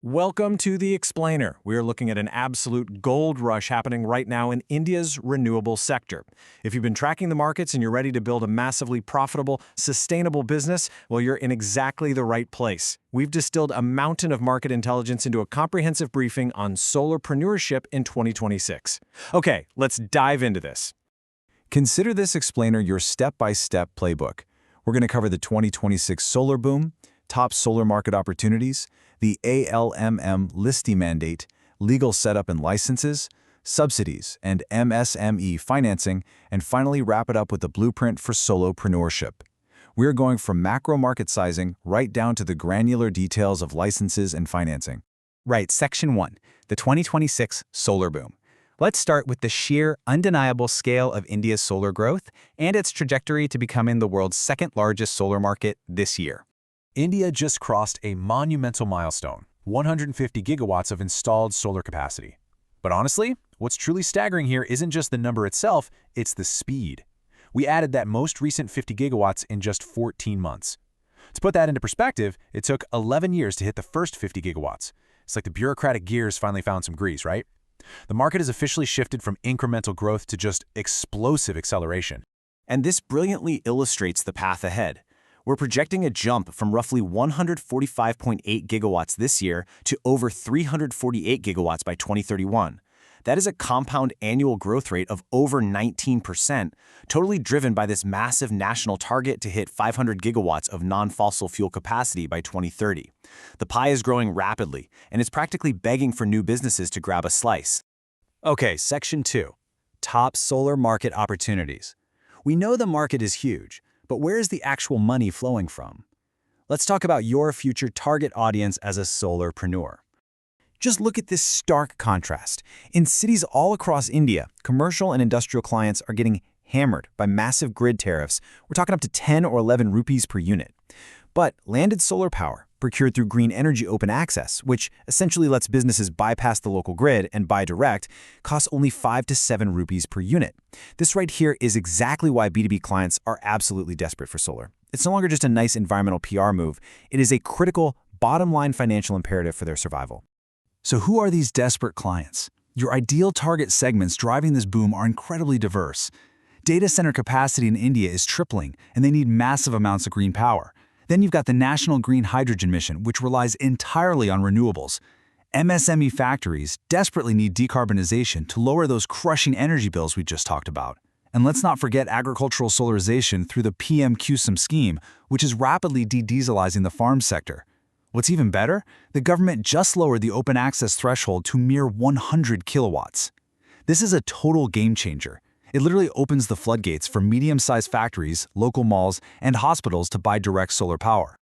Welcome to The Explainer. We're looking at an absolute gold rush happening right now in India's renewable sector. If you've been tracking the markets and you're ready to build a massively profitable, sustainable business, well, you're in exactly the right place. We've distilled a mountain of market intelligence into a comprehensive briefing on solarpreneurship in 2026. Okay, let's dive into this. Consider this explainer your step-by-step playbook. We're going to cover the 2026 solar boom, top solar market opportunities, the ALMM listing mandate, legal setup and licenses, subsidies, and MSME financing, and finally wrap it up with the blueprint for solopreneurship. We're going from macro market sizing right down to the granular details of licenses and financing. Right, Section 1, the 2026 solar boom. Let's start with the sheer, undeniable scale of India's solar growth and its trajectory to becoming the world's second largest solar market this year. India just crossed a monumental milestone, 150 gigawatts of installed solar capacity. But honestly, what's truly staggering here isn't just the number itself, it's the speed. We added that most recent 50 gigawatts in just 14 months. To put that into perspective, it took 11 years to hit the first 50 gigawatts. It's like the bureaucratic gears finally found some grease, right? The market has officially shifted from incremental growth to just explosive acceleration. And this brilliantly illustrates the path ahead. We're projecting a jump from roughly 145.8 gigawatts this year to over 348 gigawatts by 2031. That is a compound annual growth rate of over 19%, totally driven by this massive national target to hit 500 gigawatts of non-fossil fuel capacity by 2030. The pie is growing rapidly, and it's practically begging for new businesses to grab a slice. Okay, Section 2, top solar market opportunities. We know the market is huge, but where is the actual money flowing from? Let's talk about your future target audience as a solarpreneur. Just look at this stark contrast. In cities all across India, commercial and industrial clients are getting hammered by massive grid tariffs. We're talking up to 10 or 11 rupees per unit. But landed solar power, procured through green energy open access, which essentially lets businesses bypass the local grid and buy direct, costs only 5 to 7 rupees per unit. This right here is exactly why B2B clients are absolutely desperate for solar. It's no longer just a nice environmental PR move. It is a critical, bottom-line financial imperative for their survival. So who are these desperate clients? Your ideal target segments driving this boom are incredibly diverse. Data center capacity in India is tripling, and they need massive amounts of green power. Then you've got the National Green Hydrogen Mission, which relies entirely on renewables. MSME factories desperately need decarbonization to lower those crushing energy bills we just talked about. And let's not forget agricultural solarization through the PM-QSUM scheme, which is rapidly de-dieselizing the farm sector. What's even better, the government just lowered the open access threshold to mere 100 kilowatts. This is a total game changer. It literally opens the floodgates for medium-sized factories, local malls, and hospitals to buy direct solar power.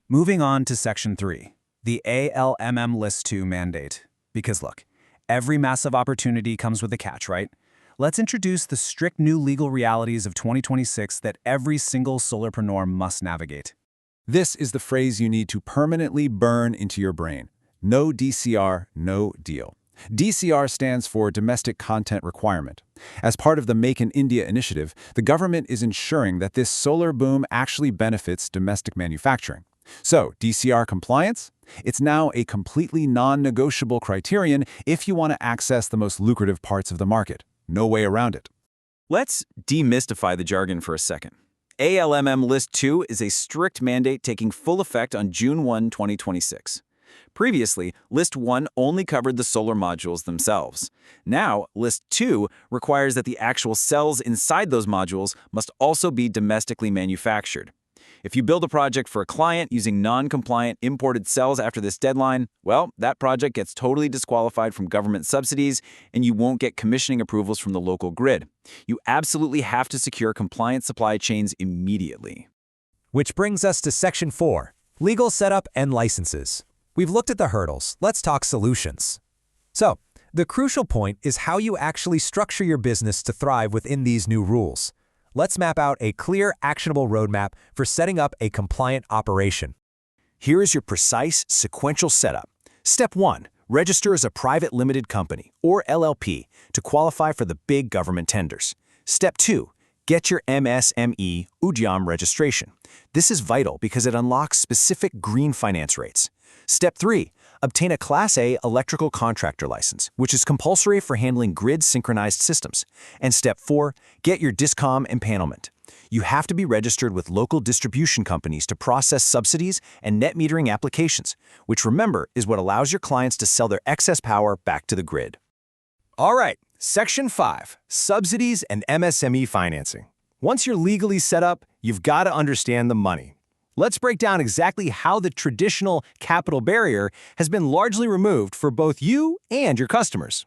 Moving on to Section 3, the ALMM List 2 mandate. Because look, every massive opportunity comes with a catch, right? Let's introduce the strict new legal realities of 2026 that every single solarpreneur must navigate. This is the phrase you need to permanently burn into your brain. No DCR, no deal. DCR stands for Domestic Content Requirement. As part of the Make in India initiative, the government is ensuring that this solar boom actually benefits domestic manufacturing. So, DCR compliance? It's now a completely non-negotiable criterion if you want to access the most lucrative parts of the market. No way around it. Let's demystify the jargon for a second. ALMM List 2 is a strict mandate taking full effect on June 1, 2026. Previously, List 1 only covered the solar modules themselves. Now, List 2 requires that the actual cells inside those modules must also be domestically manufactured. If you build a project for a client using non-compliant imported cells after this deadline, well, that project gets totally disqualified from government subsidies and you won't get commissioning approvals from the local grid. You absolutely have to secure compliant supply chains immediately. Which brings us to Section 4, legal setup and licenses. We've looked at the hurdles. Let's talk solutions. So, the crucial point is how you actually structure your business to thrive within these new rules. Let's map out a clear, actionable roadmap for setting up a compliant operation. Here is your precise, sequential setup. Step 1. Register as a private limited company, or LLP, to qualify for the big government tenders. Step 2. Get your MSME Udyam registration. This is vital because it unlocks specific green finance rates. Step 3. Obtain a Class A electrical contractor license, which is compulsory for handling grid-synchronized systems. And Step 4, get your DISCOM empanelment. You have to be registered with local distribution companies to process subsidies and net metering applications, which remember is what allows your clients to sell their excess power back to the grid. All right, Section 5, Subsidies and MSME Financing. Once you're legally set up, you've got to understand the money. Let's break down exactly how the traditional capital barrier has been largely removed for both you and your customers.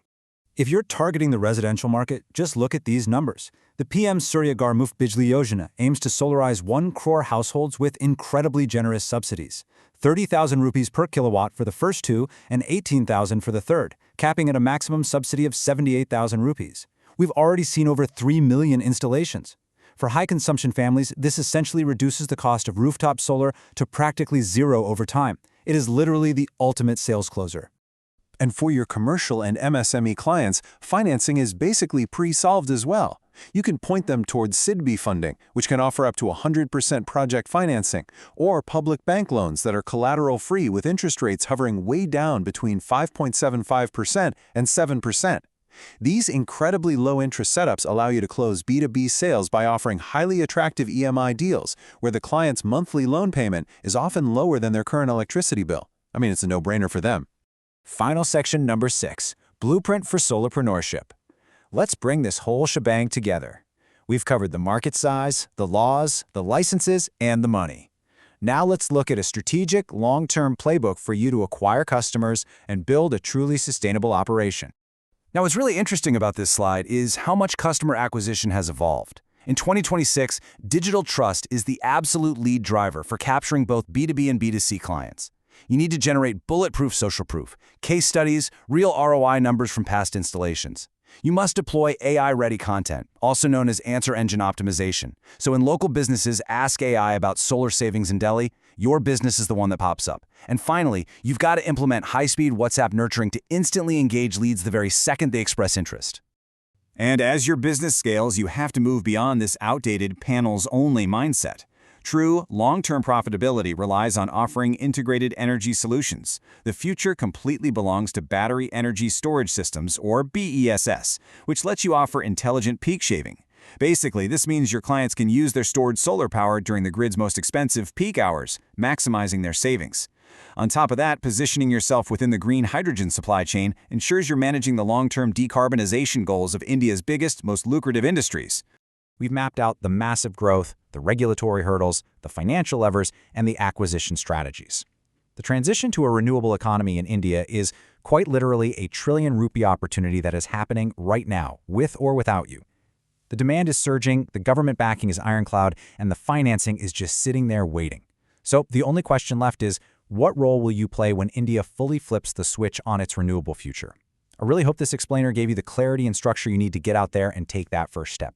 If you're targeting the residential market, just look at these numbers. The PM Surya Ghar Muft Bijli Yojana aims to solarize 1 crore households with incredibly generous subsidies. 30,000 rupees per kilowatt for the first 2 and 18,000 for the third, capping at a maximum subsidy of 78,000 rupees. We've already seen over 3 million installations. For high-consumption families, this essentially reduces the cost of rooftop solar to practically zero over time. It is literally the ultimate sales closer. And for your commercial and MSME clients, financing is basically pre-solved as well. You can point them towards SIDBI funding, which can offer up to 100% project financing, or public bank loans that are collateral-free with interest rates hovering way down between 5.75% and 7%. These incredibly low-interest setups allow you to close B2B sales by offering highly attractive EMI deals, where the client's monthly loan payment is often lower than their current electricity bill. I mean, it's a no-brainer for them. Final section number 6, Blueprint for Solarpreneurship. Let's bring this whole shebang together. We've covered the market size, the laws, the licenses, and the money. Now let's look at a strategic, long-term playbook for you to acquire customers and build a truly sustainable operation. Now, what's really interesting about this slide is how much customer acquisition has evolved. In 2026, digital trust is the absolute lead driver for capturing both B2B and B2C clients. You need to generate bulletproof social proof, case studies, real ROI numbers from past installations. You must deploy AI-ready content, also known as answer engine optimization. So when local businesses ask AI about solar savings in Delhi, your business is the one that pops up. And finally, you've got to implement high-speed WhatsApp nurturing to instantly engage leads the very second they express interest. And as your business scales, you have to move beyond this outdated panels-only mindset. True, long-term profitability relies on offering integrated energy solutions. The future completely belongs to battery energy storage systems, or BESS, which lets you offer intelligent peak shaving. Basically, this means your clients can use their stored solar power during the grid's most expensive peak hours, maximizing their savings. On top of that, positioning yourself within the green hydrogen supply chain ensures you're managing the long-term decarbonization goals of India's biggest, most lucrative industries. We've mapped out the massive growth, the regulatory hurdles, the financial levers, and the acquisition strategies. The transition to a renewable economy in India is quite literally a trillion-rupee opportunity that is happening right now, with or without you. The demand is surging, the government backing is ironclad, and the financing is just sitting there waiting. So the only question left is, what role will you play when India fully flips the switch on its renewable future? I really hope this explainer gave you the clarity and structure you need to get out there and take that first step.